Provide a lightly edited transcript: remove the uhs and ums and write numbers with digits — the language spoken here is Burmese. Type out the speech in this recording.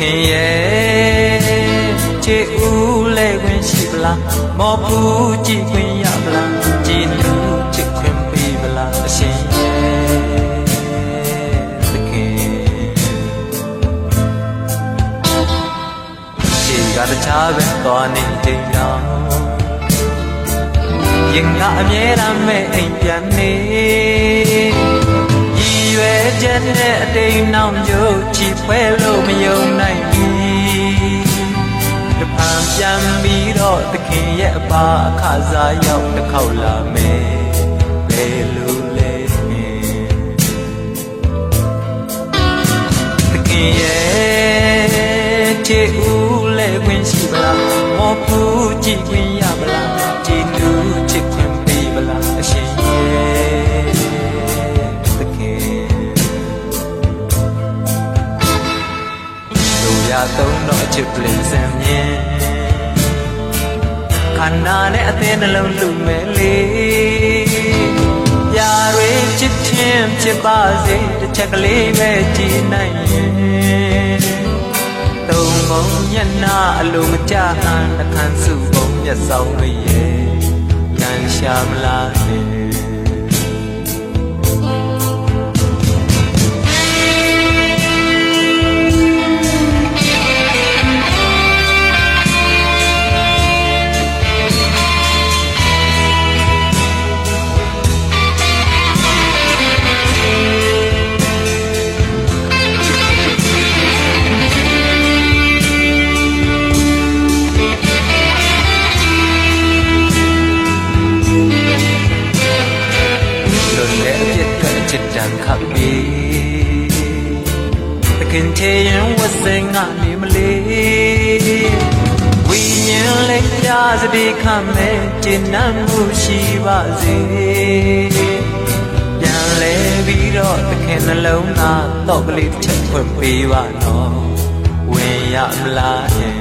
ခင်ရဲ့ချစ်ဦးလဲခွင့်ရှိပလားမော်ဖူးကြည့်ခွင့်ရပလားကြည်နူးချစ်ခွင့်ပေးပလားအရှင်ရဲ့သခင်ခြေကတခြားပဲသွားနေချိန်တော့ရင်ကအမြဲတမ်းမဲ့အိမ်ပြန်နေရွယ်ချက်နဲ့အတိမ်နောက်ကျိုးချီဖွဲလို့မယုံနိုင်ဘူးတဖန်ပြန်ပြီးတော့သခင်ရဲ့အပါအခါစားရောက်တစ်ခေါက်လာမယ်ဘယ်လိုလဲသခင်ရဲ့ချစ်ဦးလဲခွင့်ရှိပလားမော်ဖူးကြည့်ခွင့်ရပလားကြည်နူးချစ်ခွင့်ပေးပလားအရှင်ရဲ့သုံးတော့ချစ်ပလင်စံမြင်ခန္ဓာနဲ့အသင်းနှလုံးလူမဲ့လေပြာတွေချစ်ချင်းဖြစ်ပါစေတစ်ချက်ကလေးပဲကြည်နိုင်ရင်သုံးမုံညနာအလိုမကျဟန်နှခမ်းစုပုံမျက်စောင်းတွေရဲ့ညံရှာမလားနဲ့ခပ်ပြီးတခင်ချေရင်ဝတ်စင်ကနေမလေးဝိညာဉ်လေးပြစတိခမဲ့ကျဉ်းနှံမှုရှိပါစေပြန်လဲပြီးတော့တခင်နှလုံးသားတော့ကလေးချက်ဖွင့်ပေးပါတော့ဝင်ရမလား